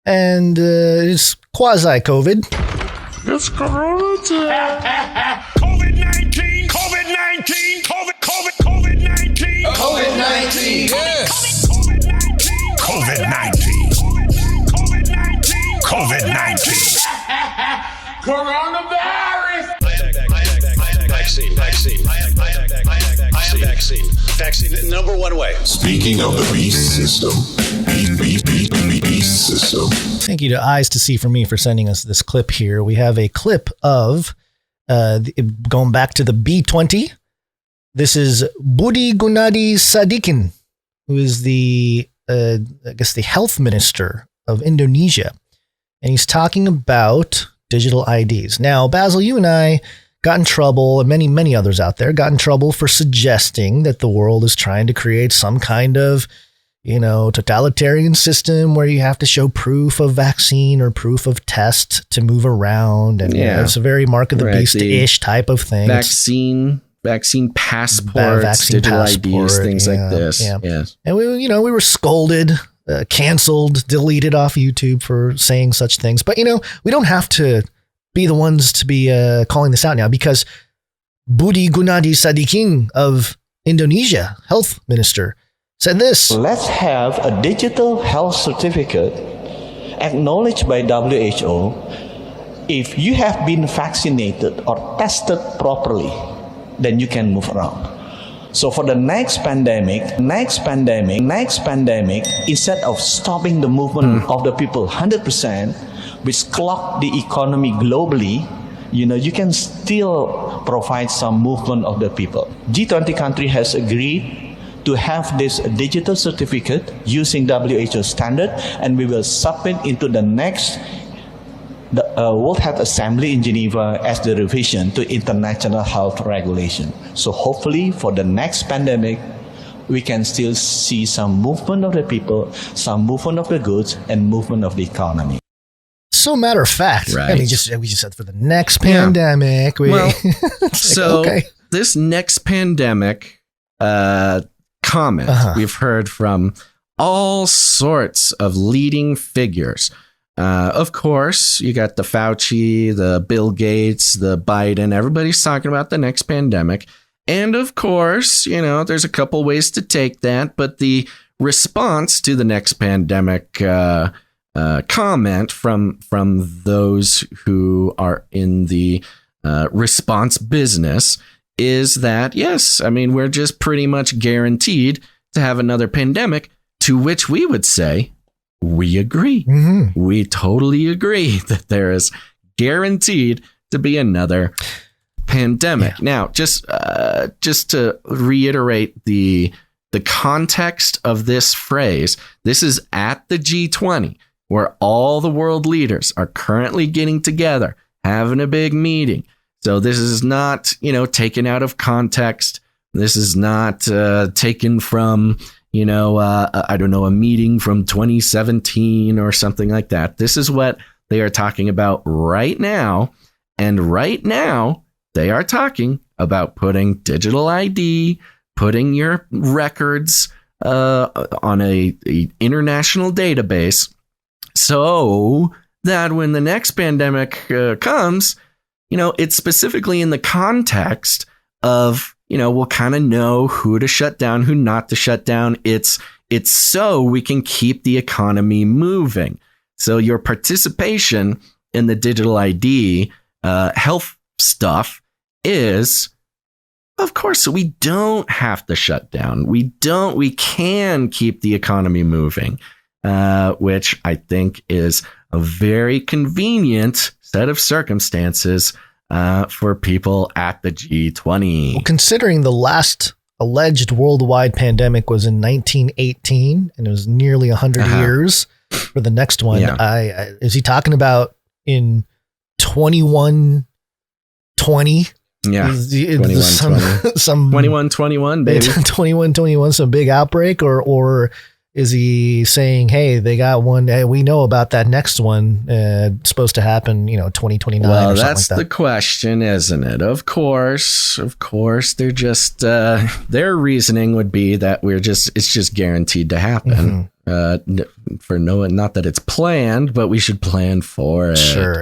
and it's quasi-COVID. It's Corona time. COVID-19, COVID-19, COVID-19, COVID-19, yes. COVID-19, COVID-19, coronavirus. Vaccine. Number one way. Speaking of the beast system, beast system. Thank you to Eyes to See for Me for sending us this clip here. We have a clip of going back to the B20. This is Budi Gunadi Sadikin, who is the health minister of Indonesia. And he's talking about digital IDs. Now, Basil, you and I got in trouble, and many, many others out there got in trouble for suggesting that the world is trying to create some kind of, totalitarian system where you have to show proof of vaccine or proof of test to move around. And it's a very mark of the beast-ish type of thing. Vaccine passports, digital IDs, things like this. Yeah. Yes. And we were scolded, canceled, deleted off YouTube for saying such things. But, we don't have to be the ones to be calling this out now, because Budi Gunadi Sadikin of Indonesia, health minister, said this. Let's have a digital health certificate acknowledged by WHO if you have been vaccinated or tested properly, then you can move around. So for the next pandemic, instead of stopping the movement of the people 100%, which clock the economy globally, you can still provide some movement of the people. G20 country has agreed to have this digital certificate using WHO standard, and we will submit into the next World Health Assembly in Geneva as the revision to international health regulation. So hopefully for the next pandemic, we can still see some movement of the people, some movement of the goods, and movement of the economy. So matter of fact, right. we just said for the next pandemic. This next pandemic comment we've heard from all sorts of leading figures. Of course, you got the Fauci, the Bill Gates, the Biden. Everybody's talking about the next pandemic. And of course, there's a couple ways to take that. But the response to the next pandemic comment from those who are in the response business is that, yes, we're just pretty much guaranteed to have another pandemic, to which we would say, we agree. Mm-hmm. We totally agree that there is guaranteed to be another pandemic. Yeah. Now, just to reiterate the context of this phrase, this is at the G20, where all the world leaders are currently getting together, having a big meeting. So this is not, taken out of context. This is not taken from, a meeting from 2017 or something like that. This is what they are talking about right now. And right now, they are talking about putting digital ID, putting your records on a international database, so that when the next pandemic comes, it's specifically in the context of, we'll kind of know who to shut down, who not to shut down. It's so we can keep the economy moving. So your participation in the digital ID health stuff is, of course, so we don't have to shut down. We can keep the economy moving, which I think is a very convenient set of circumstances for people at the G20. Well, considering the last alleged worldwide pandemic was in 1918, and it was nearly 100 years for the next one. Yeah. Is he talking about in 2120? Yeah, 2121, baby. 2121, some big outbreak, or Is he saying, hey, they got one, we know about that next one, supposed to happen, 2029 or something that's like that? the question, isn't it? Of course, they're just, their reasoning would be that it's just guaranteed to happen. For not that it's planned, but we should plan for it. Sure.